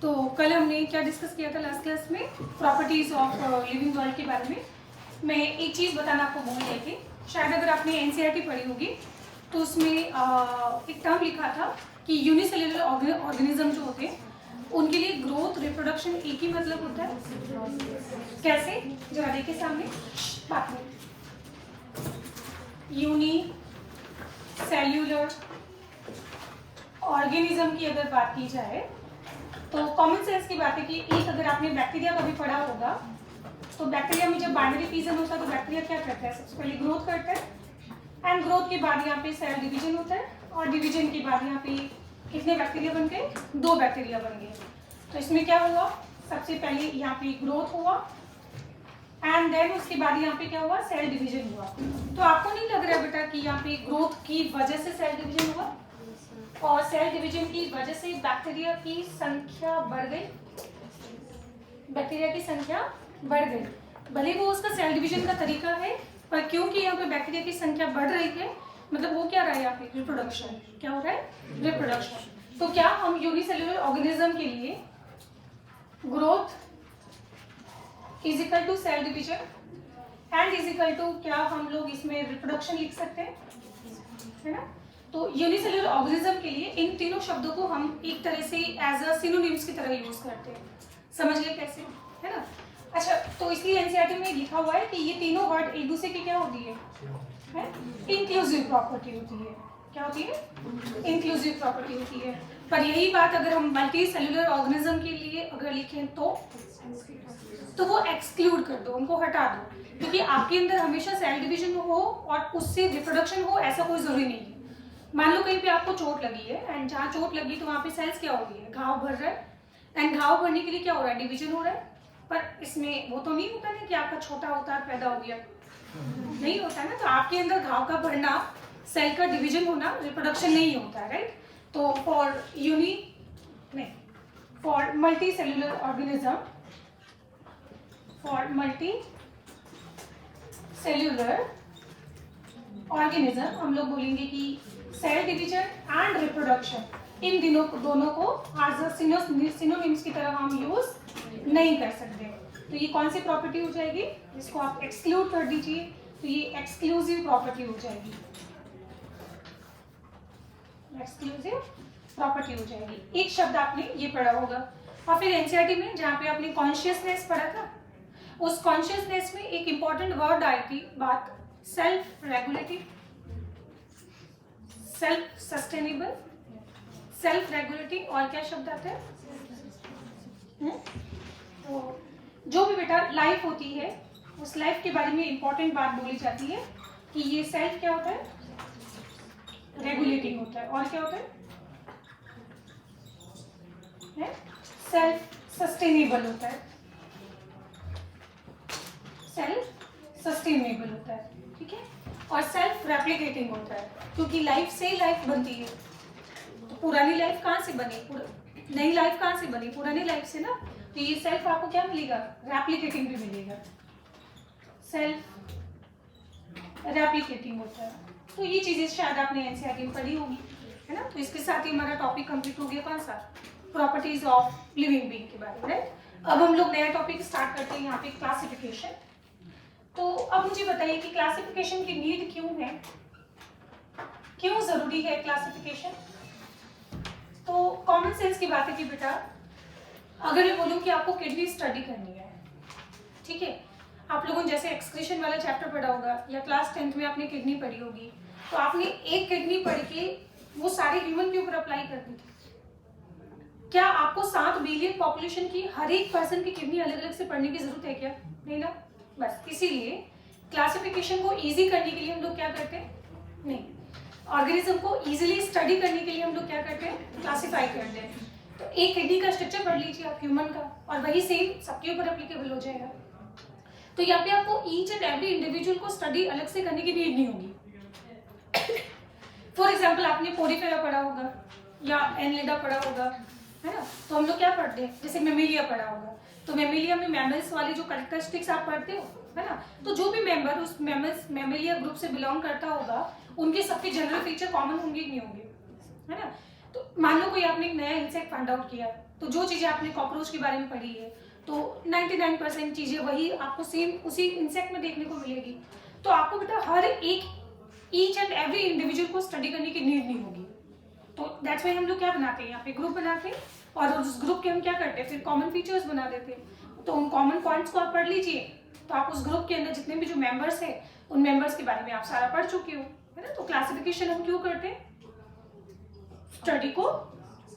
तो कल हमने क्या डिस्कस किया था लास्ट क्लास में, प्रॉपर्टीज ऑफ लिविंग वर्ल्ड के बारे में। मैं एक चीज़ बताना आपको भूल गई थी, शायद अगर आपने एनसीईआरटी पढ़ी होगी तो उसमें एक टर्म लिखा था कि यूनिसेल्युलर ऑर्गेनिज्म जो होते हैं उनके लिए ग्रोथ रिप्रोडक्शन एक ही मतलब होता है। कैसे, जरा देखिए सामने बात में, यूनिसेल्युलर ऑर्गेनिज्म की अगर बात की जाए तो कॉमन सेंस की बात है कि एक अगर आपने बैक्टीरिया कभी पढ़ा होगा तो बैक्टीरिया में जब बाइनरी फिजन होता है तो बैक्टीरिया क्या करता है, सबसे पहले ग्रोथ करता है एंड ग्रोथ के बाद यहाँ पे सेल डिवीजन होता है और डिवीजन के बाद यहाँ पे कितने बैक्टीरिया बन गए, 2 बैक्टीरिया बन गए। तो इसमें क्या हुआ, सबसे पहले यहाँ पे ग्रोथ हुआ एंड देन उसके बाद यहाँ पे क्या हुआ, सेल डिवीजन हुआ। तो आपको नहीं लग रहा बेटा कि यहाँ पे ग्रोथ की वजह से सेल डिवीजन हुआ और सेल डिवीजन की वजह से बैक्टीरिया की संख्या बढ़ गई, बैक्टीरिया की संख्या बढ़ गई। भले वो उसका सेल डिवीजन का तरीका है पर क्योंकि यहाँ पे बैक्टीरिया की संख्या बढ़ रही है मतलब वो क्या रहा है यहाँ पे, रिप्रोडक्शन। क्या हो रहा है, रिप्रोडक्शन। तो क्या हम यूनिसेल्युलर ऑर्गेनिज्म के लिए growth is equal to cell division and is equal to क्या हम लोग इसमें रिप्रोडक्शन लिख सकते हैं, है ना। तो यूनिसेल्युलर ऑर्गेनिज्म के लिए इन तीनों शब्दों को हम एक तरह से एज अ सिनोनिम्स की तरह यूज करते हैं। समझ गए कैसे, है ना। अच्छा, तो इसलिए एनसीईआरटी में लिखा हुआ है कि ये तीनों वर्ड एक दूसरे की क्या होती है, इंक्लूसिव प्रॉपर्टी होती है। क्या होती है, इंक्लूसिव प्रॉपर्टी होती है। पर यही बात अगर हम मल्टी सेल्युलर ऑर्गेनिज्म के लिए अगर लिखें तो वो एक्सक्लूड कर दो, उनको हटा दो, क्योंकि आपके अंदर हमेशा सेल डिवीजन हो और उससे रिप्रोडक्शन हो ऐसा कोई जरूरी नहीं है। मान लो कहीं पे आपको चोट लगी है एंड जहाँ चोट लगी तो वहाँ पे सेल्स क्या हो रही है, घाव भर रहा है एंड घाव भरने के लिए क्या हो रहा है, डिवीजन हो रहा है। पर इसमें वो तो नहीं होता ना कि आपका छोटा होता है पैदा हो गया, नहीं होता है ना। तो आपके अंदर घाव का भरना, सेल का डिवीजन होना रिप्रोडक्शन नहीं होता है, राइट। तो for multicellular organism, for multicellular organism हम लोग बोलेंगे कि सेल डिवीजन एंड रिप्रोडक्शन इन दोनों को एज सिनोनिम्स की तरह हम यूज नहीं कर सकते। तो ये कौन सी प्रॉपर्टी हो जाएगी, इसको आप एक्सक्लूड कर दीजिए, तो ये एक्सक्लूसिव प्रॉपर्टी हो जाएगी, एक्सक्लूसिव प्रॉपर्टी हो जाएगी। एक शब्द आपने ये पढ़ा होगा और फिर एनसीईआरटी में जहाँ पे आपने कॉन्शियसनेस पढ़ा था, उस कॉन्शियसनेस में एक इंपॉर्टेंट वर्ड आई थी बात, self regulating, self sustainable, self regulating, और क्या शब्द आते हैं, तो जो भी बेटा लाइफ होती है उस लाइफ के बारे में इंपॉर्टेंट बात बोली जाती है कि ये सेल्फ क्या होता है, रेगुलेटिंग होता है, और क्या होता है, सेल्फ सस्टेनेबल होता है, सेल्फ सस्टेनेबल होता है, ठीक है। और सेल्फ रेप्लिकेटिंग होता है, क्योंकि लाइफ से लाइफ बनती है। तो पुरानी लाइफ कहाँ से बनी, नई लाइफ कहाँ से बनी, पुरानी लाइफ से ना। तो ये सेल्फ आपको क्या मिलेगा, रेप्लिकेटिंग भी मिलेगा, सेल्फ रेप्लिकेटिंग होता है। तो ये चीजें शायद आपने एनसीईआरटी में पढ़ी होगी, है ना। तो इसके साथ ही हमारा टॉपिक कंप्लीट हो गया, कौन सा, प्रॉपर्टीज ऑफ लिविंग बीइंग के बारे में, राइट। अब हम लोग नया टॉपिक स्टार्ट करते हैं, यहाँ पे क्लासिफिकेशन। तो अब मुझे बताइए कि क्लासिफिकेशन की नीड क्यों है, क्यों जरूरी है क्लासिफिकेशन। तो कॉमन सेंस की बात है कि बेटा अगर मैं बोलूं कि आपको किडनी स्टडी करनी है, ठीक है, आप लोगों ने जैसे एक्सक्रीशन वाला चैप्टर पढ़ा होगा या क्लास 10th में आपने किडनी पढ़ी होगी, तो आपने एक किडनी पढ़ के वो सारे ह्यूमन के ऊपर अप्लाई कर दी थी। क्या आपको 7 बिलियन पॉपुलेशन की हर एक पर्सन की किडनी अलग अलग से पढ़ने की जरूरत है क्या, नहीं ना। बस इसीलिए क्लासिफिकेशन को इजी करने के लिए हम लोग क्या करते हैं, नहीं, ऑर्गेनिज्म को इजीली स्टडी करने के लिए हम लोग क्या करते हैं, क्लासिफाई करते हैं। तो एक किडनी का स्ट्रक्चर पढ़ लीजिए आप ह्यूमन का और वही सेम सबके ऊपर एप्लीकेबल हो जाएगा। तो यहाँ पे आपको ईच एंड एवरी इंडिविजुअल को स्टडी अलग से करने की नीड नहीं होगी। फॉर एग्जाम्पल आपने पोरीफेरा पढ़ा होगा या एनलिडा पढ़ा होगा, है ना। तो हम लोग क्या पढ़ते हैं, जैसे मेमेलिया पढ़ा होगा, तो मेमेलिया में मैमल्स वाले जो कैरेक्टरिस्टिक्स आप पढ़ते हो, है ना। तो जो भी मेंबर उस मेमेलिया ग्रुप से बिलोंग करता होगा उनके सबके जनरल फीचर कॉमन होंगे नहीं होंगे, है ना। तो तो मान लो कोई आपने एक नया इंसेक्ट फाइंड आउट किया, तो जो चीज़ें आपने कॉकरोच के बारे में पढ़ी है तो 99% चीज़ें वही आपको सेम उसी इंसेक्ट में देखने को मिलेगी। तो आपको बेटा हर एक ईच एंड एवरी इंडिविजुअल को स्टडी करने की नीड नहीं होगी। तो दैट्स वाई हम लोग क्या बनाते हैं, यहाँ पे ग्रुप बनाते हैं और उस ग्रुप के हम क्या करते हैं, फिर कॉमन फीचर्स बना देते हैं। तो उन कॉमन पॉइंट्स को आप पढ़ लीजिए, तो आप उस ग्रुप के अंदर जितने भी जो मेंबर्स हैं उन मेंबर्स के बारे में आप सारा पढ़ चुके हो, है ना। तो क्लासिफिकेशन हम क्यों करते हैं, स्टडी को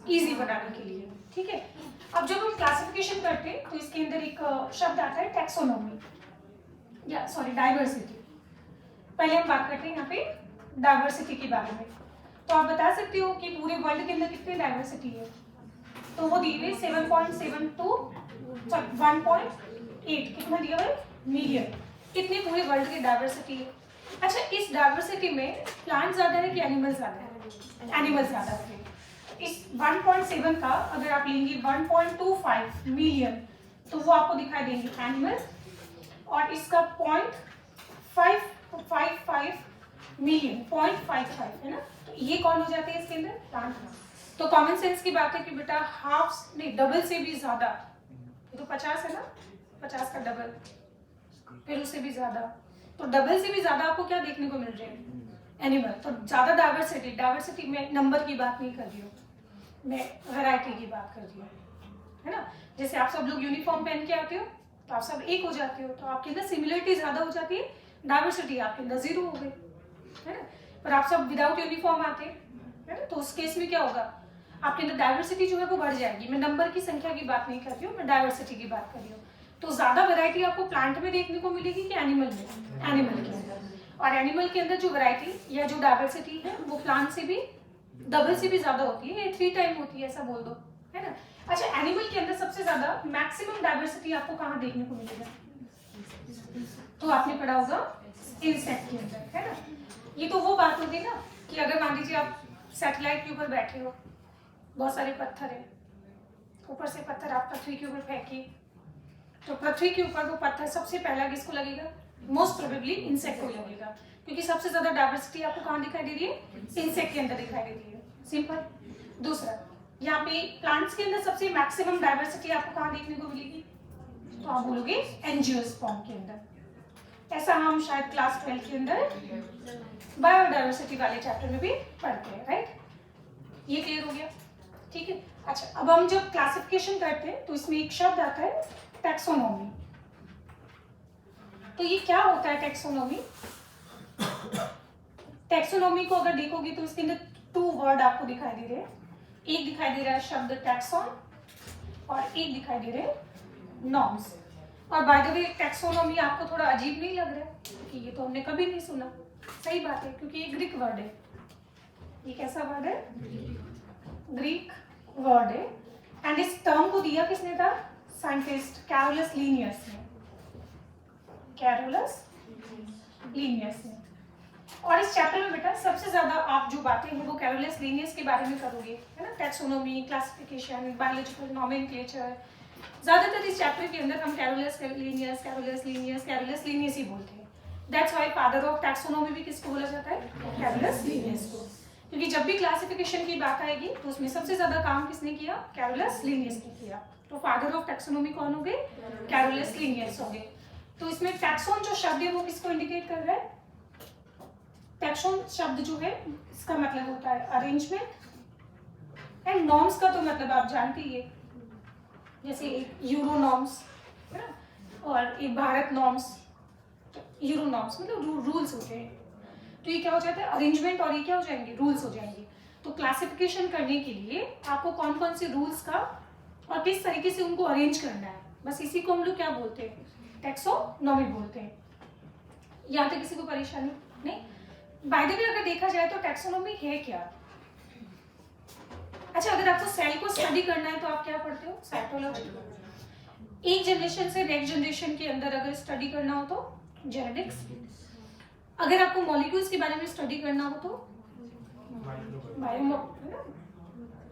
इजी बनाने के लिए, ठीक है। अब जब हम क्लासिफिकेशन करते हैं तो इसके अंदर एक शब्द आता है टैक्सोनॉमी, या सॉरी डाइवर्सिटी। पहले हम बात करते हैं यहाँ पे डाइवर्सिटी के बारे में। तो आप बता सकते हो कि पूरे वर्ल्ड के अंदर कितनी डाइवर्सिटी है, तो वो दी हुई 7.72 1.8 कितना दिया हुआ है मिलियन, कितनी पूरे वर्ल्ड की डाइवर्सिटी है। अच्छा, इस डाइवर्सिटी में प्लांट ज्यादा है कि एनिमल ज्यादा है, एनिमल ज्यादा है। इस 1.7 का अगर आप लेंगे 1.25 मिलियन तो वो आपको दिखाई देंगे एनिमल, और इसका 0.555 मिलियन 0.55 है ना, तो ये कौन हो जाते हैं इसके अंदर, प्लांट। तो कॉमन सेंस की बात है कि बेटा हाफ नहीं डबल से भी ज्यादा, ये तो 50 है ना, 50 का डबल, फिर उससे भी ज्यादा, तो डबल से भी ज्यादा आपको क्या देखने को मिल रहे हैं एनिमल। तो ज्यादा डाइवर्सिटी, डाइवर्सिटी में नंबर की बात नहीं कर रही हूँ मैं, वैरायटी की बात कर रही हूँ, है ना। जैसे आप सब लोग यूनिफॉर्म पहन के आते हो तो आप सब एक हो जाते हो, तो आपके अंदर सिमिलरिटी ज्यादा हो जाती है, डाइवर्सिटी आपके अंदर 0 हो गई, है ना। पर आप सब विदाउट यूनिफॉर्म आते हैं, है ना, तो उस केस में क्या होगा, आपके अंदर डाइवर्सिटी जो है वो बढ़ जाएगी। मैं नंबर की संख्या की बात नहीं कर रही हूँ, मैं डाइवर्सिटी की बात कर रही हूँ। तो ज्यादा वैरायटी आपको प्लांट में देखने को मिलेगी कि एनिमल में, एनिमल के अंदर। और एनिमल के अंदर जो वैरायटी या जो डाइवर्सिटी है वो प्लांट से भी डबल से भी ज्यादा होती है, या 3 टाइम होती है ऐसा बोल दो, है ना। अच्छा, एनिमल के अंदर सबसे ज्यादा मैक्सिमम डाइवर्सिटी आपको कहाँ देखने को मिलेगा, तो आपने पढ़ा होगा इंसेक्ट के अंदर, है ना। ये तो वो बात होती है ना कि अगर मान लीजिए आप सैटेलाइट के ऊपर बैठे हो, बहुत सारे पत्थर है, ऊपर से पत्थर आप पृथ्वी के ऊपर फेंकिए, तो पृथ्वी के ऊपर वो पत्थर सबसे पहला किसको लगेगा, मोस्ट प्रोबेबली इंसेक्ट को लगेगा, क्योंकि सबसे ज्यादा डाइवर्सिटी आपको कहाँ दिखाई दे रही है, इंसेक्ट के अंदर दिखाई दे रही है, सिंपल। दूसरा, यहाँ पे प्लांट्स के अंदर सबसे मैक्सिमम डाइवर्सिटी आपको कहाँ देखने को मिलेगी, तो आप बोलोगे एंजियोस्पर्म के अंदर। ऐसा हम शायद क्लास 12 के अंदर बायोडाइवर्सिटी वाले चैप्टर में भी पढ़ते हैं, राइट। ये क्लियर हो गया, ठीक है। अच्छा, अब हम जब क्लासिफिकेशन करते हैं तो इसमें एक शब्द आता है टैक्सोनॉमी। तो ये क्या होता है टैक्सोनॉमी, टैक्सोनॉमी को अगर देखोगे तो इसके अंदर 2 वर्ड आपको दिखाई दे रहे हैं, एक दिखाई दे रहा है शब्द टैक्सॉन और एक दिखाई दे रहे हैं नॉर्म्स। और बाय द वे टैक्सोनॉमी आपको थोड़ा अजीब नहीं लग रहा है, क्योंकि ये तो हमने कभी नहीं सुना, सही बात है, क्योंकि ये ग्रीक वर्ड है। ये कैसा वर्ड है, ग्रीक वर्ड है, एंड इस टर्म को दिया किसने था, साइंटिस्ट कैरोलस लीनियस ने, कैरोलस लीनियस ने। और इस चैप्टर में बेटा सबसे ज्यादा आप जो बातें हैं वो कैरोलस लीनियस के बारे में करोगे, है ना। टैक्सोनॉमी, क्लासिफिकेशन, बायोलॉजिकल नॉमेनक्लेचर, ज्यादातर इस चैप्टर के अंदर हम Carolus Linnaeus Carolus Linnaeus Carolus Linnaeus ही बोलते हैं। That's why father of taxonomy भी किसको बोला जाता है, कैरोलस लीनियस को, क्योंकि जब भी क्लासिफिकेशन की बात आएगी तो उसमें सबसे ज्यादा काम किसने किया, कैरोलस लीनियस ने किया। तो फादर ऑफ टैक्सोनॉमी कौन हो गए, कैरोलस लीनियस हो गए। तो इसमें टैक्सोन जो शब्द है वो किसको इंडिकेट कर रहा है, टैक्सोन शब्द जो है इसका मतलब होता है अरेंजमेंट, एंड नॉर्म्स का तो मतलब आप जानते ही है, जैसे एक यूरो नॉर्म्स है ना, और एक भारत नॉर्म्स। यूरो नॉर्म्स मतलब रूल्स होते हैं, तो ये क्या हो जाता है अरेंजमेंट, और ये क्या हो जाएंगे, रूल्स हो जाएंगे। तो क्लासिफिकेशन करने के लिए आपको कौन कौन से रूल्स का और किस तरीके से उनको अरेंज करना है, बस इसी को हम लोग क्या बोलते हैं, टैक्सोनॉमी बोलते हैं। यहाँ तक किसी को परेशानी नहीं। बाय द वे अगर देखा जाए तो टैक्सोनॉमी है क्या। अच्छा, अगर आपको सेल को स्टडी करना है तो आप क्या पढ़ते हो, साइटोलॉजी। एक जनरेशन से नेक्स्ट जनरेशन के अंदर अगर स्टडी करना हो तो जेनेटिक्स। अगर आपको मॉलिक्यूल्स के बारे में स्टडी करना हो तो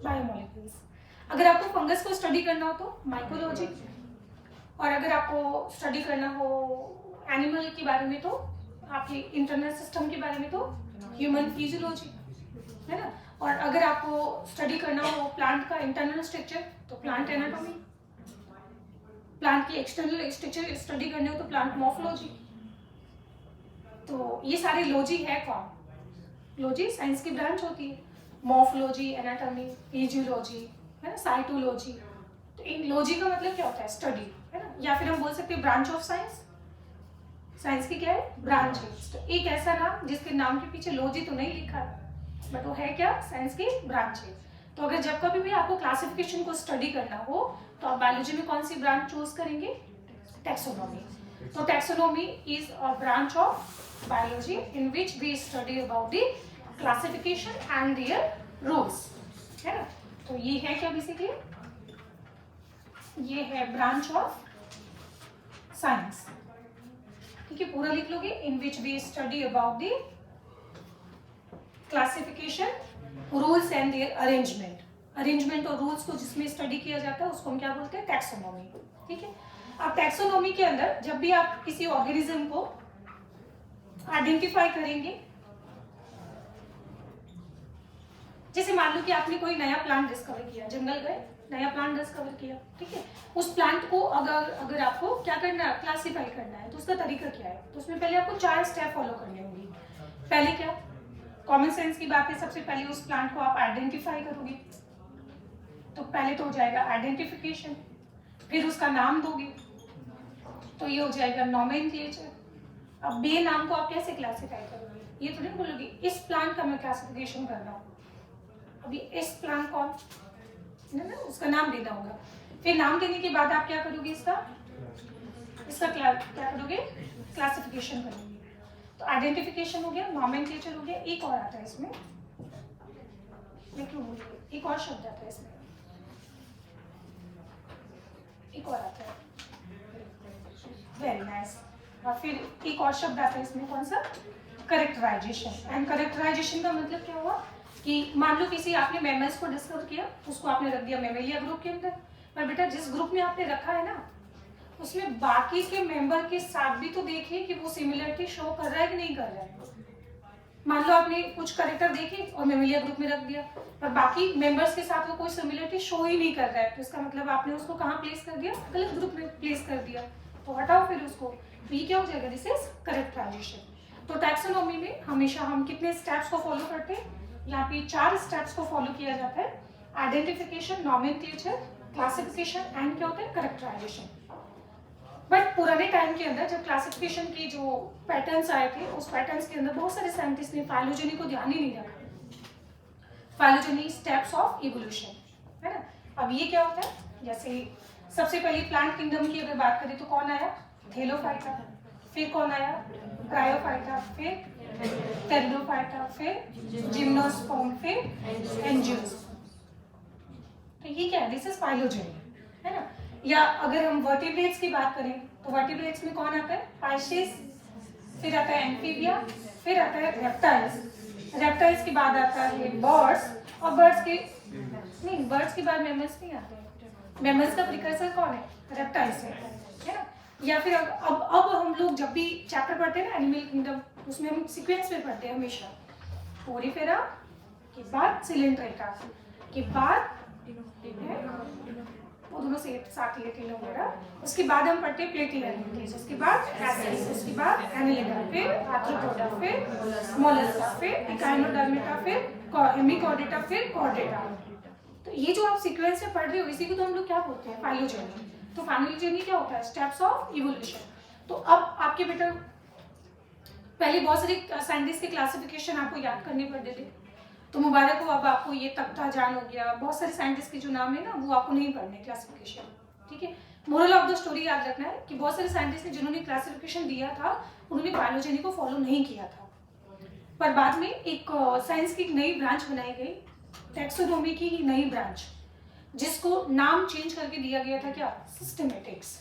बायोमॉलिक्यूल्स। अगर आपको फंगस को स्टडी करना हो तो माइकोलॉजी। और अगर आपको स्टडी करना हो एनिमल के बारे में तो आपके इंटरनल सिस्टम के बारे में तो ह्यूमन फिजियोलॉजी, है ना। और अगर आपको स्टडी करना हो प्लांट का इंटरनल स्ट्रक्चर तो प्लांट एनाटॉमी, प्लांट की एक्सटर्नल स्ट्रक्चर स्टडी करनी हो तो प्लांट मॉर्फोलॉजी। तो ये सारे लॉजी है कौन? लॉजी साइंस की ब्रांच होती है, मॉर्फोलॉजी, एनाटॉमी, फिजियोलॉजी, है ना, साइटोलॉजी। तो इन लॉजी का मतलब क्या होता है? स्टडी, है ना, या फिर हम बोल सकते हैं ब्रांच ऑफ साइंस। साइंस की क्या है? ब्रांच है। तो एक ऐसा नाम जिसके नाम के पीछे लॉजी तो नहीं लिखा है बट वो है क्या? साइंस की ब्रांच है। तो अगर जब कभी भी आपको क्लासिफिकेशन को स्टडी करना हो तो आप बायोलॉजी में कौन सी ब्रांच चूज करेंगे? टैक्सोनॉमी। तो taxonomy is a branch of biology in which we study about the classification and their rules, है ना। तो ये है क्या बेसिकली? ये है ब्रांच ऑफ साइंस। ठीक है, पूरा लिख लोगे, in which we study about the classification, rules and their arrangement. Arrangement और रूल्स को जिसमें स्टडी किया जाता है उसको हम क्या बोलते हैं? टैक्सोनॉमी। ठीक है, अब टैक्सोनॉमी के अंदर जब भी आप किसी ऑर्गेनिज्म को आइडेंटिफाई करेंगे, जैसे मान लो कि आपने कोई नया प्लांट डिस्कवर किया, जंगल गए, नया प्लांट डिस्कवर किया, ठीक है, उस प्लांट को अगर आपको क्या करना है? क्लासिफाई करना है, तो उसका तरीका क्या है? तो उसमें पहले आपको 4 स्टेप फॉलो करने होंगे। पहले क्या? कॉमन सेंस की बात है, सबसे पहले उस प्लांट को आप आइडेंटिफाई करोगे, तो पहले तो हो जाएगा आइडेंटिफिकेशन, फिर उसका नाम दोगे, तो ये हो जाएगा नॉमेनक्लेचर। अब बे नाम को आप कैसे क्लासिफाई करोगे? ये थोड़ी बोलोगे इस प्लांट का मैं क्लासिफिकेशन कर रहा हूँ, अभी इस प्लांट कौन है ना, उसका नाम देना होगा। फिर नाम देने के बाद आप क्या करोगे? इसका क्या करोगे? क्लासिफिकेशन करोगे। तो आइडेंटिफिकेशन हो गया, नॉमेनक्लेचर हो गया, एक और आता है इसमें, एक और शब्द आता है इसमें, एक और आता है, वेरी नाइस। और फिर एक और शब्द आता है इसमें, कौन सा? करेक्टराइजेशन। एंड करेक्टराइजेशन का मतलब क्या हुआ कि मान लो किसी आपने मेमल्स को डिस्कवर किया, उसको आपने रख दिया मेमेलिया ग्रुप के अंदर, पर बेटा जिस ग्रुप में आपने रखा है ना, उसमें बाकी के मेंबर के साथ भी तो देखिए कि वो सिमिलरिटी शो कर रहा है कि नहीं कर रहा है। मान लो आपने कुछ करेक्टर देखे और मेमेलिया ग्रुप में रख दिया, पर बाकी मेंबर्स के साथ वो कोई सिमिलरिटी शो ही नहीं कर रहा है, तो इसका मतलब आपने उसको कहाँ प्लेस कर दिया? गलत ग्रुप में प्लेस कर दिया। तो हटाओ फिर उसको, तो ये क्या हो जाएगा? This is characterisation. तो टैक्सोनॉमी में हमेशा हम कितने स्टेप्स को फॉलो करते हैं? यहाँ पे 4 स्टेप्स को फॉलो किया जाता है, आइडेंटिफिकेशन, नॉमेनक्लेचर, क्लासिफिकेशन एंड क्या होता है? करेक्टराइजेशन। बट पुराने टाइम के अंदर जब क्लासिफिकेशन की जो पैटर्न्स आए थे, उस पैटर्न्स के अंदर बहुत सारे साइंटिस्ट ने फाइलोजेनी को ध्यान ही नहीं रखा। फाइलोजेनी स्टेप्स ऑफ इवोल्यूशन, है ना। अब ये क्या होता है? जैसे सबसे पहले प्लांट किंगडम की अगर बात करें तो कौन आया? थेलोफाइटा। फिर कौन आया? ब्रायोफाइटा। फिर टेरिडोफाइटा। फिर जिम्नोस्पर्म। फिर एंजियोस्पर्म। तो ये क्या है? दिस इज फाइलोजेनी, है ना। या अगर हम वर्टिब्रेट्स की बात करें तो वर्टिब्रेट्स में कौन आता है? फाइशिस, फिर आता है एम्फीबिया, फिर आता है रेप्टाइल्स। रेप्टाइल्स के बाद आता है बर्ड्स, और बर्ड्स के बाद मैमल्स नहीं आते। मैमल्स का प्रिकर्सर कौन है? रेप्टाइल्स है ना। या फिर अब हम लोग जब भी चैप्टर पढ़ते हैं ना एनिमल किंगडम, उसमें हम सीक्वेंस में पढ़ते हैं हमेशा, पोरीफेरा के बाद सिलेंड्रेटा के बाद वो दोनों से साथ लेके वगैरह, उसके बाद हम पढ़ते हैं प्लेटिहेल्मिन्थेस, उसके बाद एसिस, उसके बाद एनालिडा, फिर आर्थ्रोपोडा, फिर मोलस्का, फिर इकाइनोडर्मेटा, फिर हेमिकॉर्डेटा, फिर कॉर्डेटा। तो ये जो आप सीक्वेंस में पढ़ रहे हो इसी को तो हम लोग क्या बोलते हैं? फाइलोजेनी। तो फाइलोजेनी क्या होता है? Steps of evolution. तो अब आपके बेटा पहले बहुत सारे साइंटिस्ट के क्लासिफिकेशन आपको याद करने पड़ते थे, तो मुबारक हो, अब आपको ये तख्ता जान हो गया, बहुत सारे साइंटिस्ट के जो नाम है ना वो आपको नहीं पढ़ने क्लासिफिकेशन, ठीक है। मोरल ऑफ द स्टोरी याद रखना है कि बहुत सारे साइंटिस्ट ने जिन्होंने क्लासिफिकेशन दिया था उन्होंने फाइलोजेनी को फॉलो नहीं किया था, पर बाद में एक साइंस की एक नई ब्रांच बनाई गई, टैक्सोनॉमी की ही नई ब्रांच, जिसको नाम चेंज करके दिया गया था क्या? सिस्टेमेटिक्स।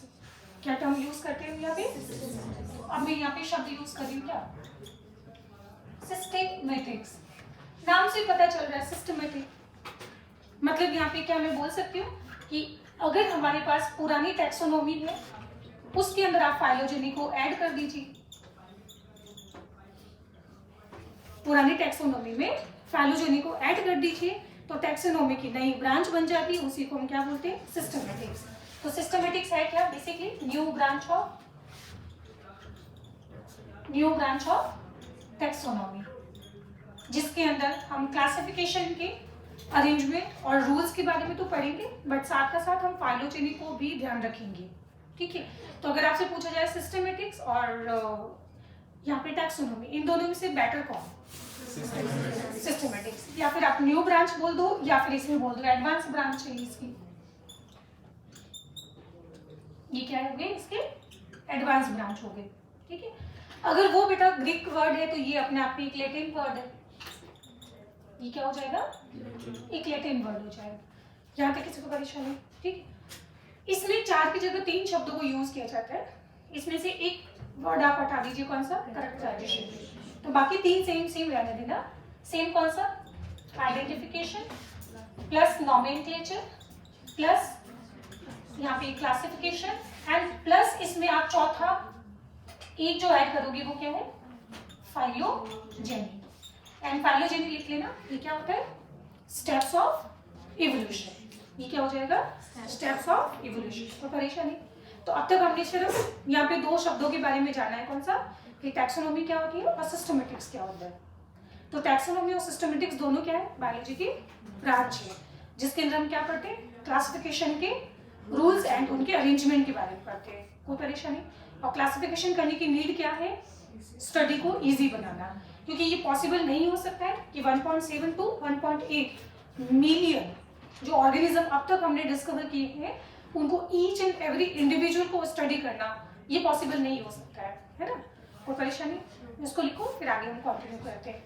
क्या टर्म यूज करते हैं यहाँ पे? अब मैं यहाँ पे शब्द यूज कर रही हूँ क्या? सिस्टेमेटिक्स। नाम से पता चल रहा है सिस्टेमेटिक, मतलब यहाँ पे क्या मैं बोल सकती हूँ कि अगर हमारे पास पुरानी टैक्सोनॉमी है उसके अंदर आप फाइलोजेनी को ऐड कर दीजिए। पुरानी टैक्सोनॉमी में फाइलोजेनी को ऐड कर दीजिए तो टैक्सोनॉमी की नई ब्रांच बन जाती है, उसी को हम क्या बोलते हैं, सिस्टमेटिक्स। तो सिस्टमेटिक्स है क्या, basically new branch of taxonomy, जिसके अंदर हम क्लासिफिकेशन के अरेंजमेंट और रूल्स के बारे में तो पढ़ेंगे, बट साथ का साथ हम फाइलोजेनी को भी ध्यान रखेंगे। ठीक है, तो अगर आपसे पूछा जाए सिस्टमेटिक्स और यहाँ पे टैक्सोनॉमी, इन दोनों में से बेटर कौन? सिस्टमेटिक्स। या फिर आप न्यू ब्रांच बोल दो या फिर इसमें बोल दो एडवांस ब्रांच है इसकी, ये क्या हो गए, इसके एडवांस ब्रांच हो गए। ठीक है, अगर वो बेटा ग्रीक वर्ड है तो ये अपने आप में एक लैटिन वर्ड है, ये क्या हो जाएगा, एक लैटिन वर्ड हो जाएगा। यहाँ तक किसी को परेशानी? ठीक, इसमें 4 की जगह 3 शब्दों को यूज किया जाता है, इसमें से एक वर्ड आप हटा दीजिए, कौन सा, करेक्टराइजेशन, तो बाकी 3 सेम रहने देना। सेम कौन सा, आइडेंटिफिकेशन प्लस नॉमेनक्लेचर प्लस यहाँ पे क्लासिफिकेशन एंड प्लस इसमें आप चौथा एक जो ऐड करोगे वो क्या है, फाइलोजेनी। एंड फाइलोजेनी लिख लेना, ये क्या होता है, स्टेप्स ऑफ इवोल्यूशन। ये क्या हो जाएगा, स्टेप्स ऑफ इवोल्यूशन। तो परेशानी, तो अब तक हमने सिर्फ यहाँ पे 2 शब्दों के बारे में जाना है, कौन सा, कि टैक्सोनॉमी क्या होती है और सिस्टमेटिक्स क्या होता है। तो टैक्सोनॉमी और सिस्टमेटिक्स दोनों क्या है, बायोलॉजी की ब्रांच है, जिसके अंदर हम क्या पढ़ते हैं, क्लासिफिकेशन के रूल्स एंड उनके अरेंजमेंट के बारे में पढ़ते हैं। कोई परेशानी? और क्लासिफिकेशन करने की नीड क्या है, स्टडी को इजी बनाना, क्योंकि ये पॉसिबल नहीं हो सकता है कि 1.7 to 1.8 मिलियन जो ऑर्गेनिज्म अब तक हमने डिस्कवर किए हैं उनको ईच एंड एवरी इंडिविजुअल को स्टडी करना, ये पॉसिबल नहीं हो सकता है ना। कोई परेशानी? इसको लिखो, फिर आगे हम कंटिन्यू करते हैं।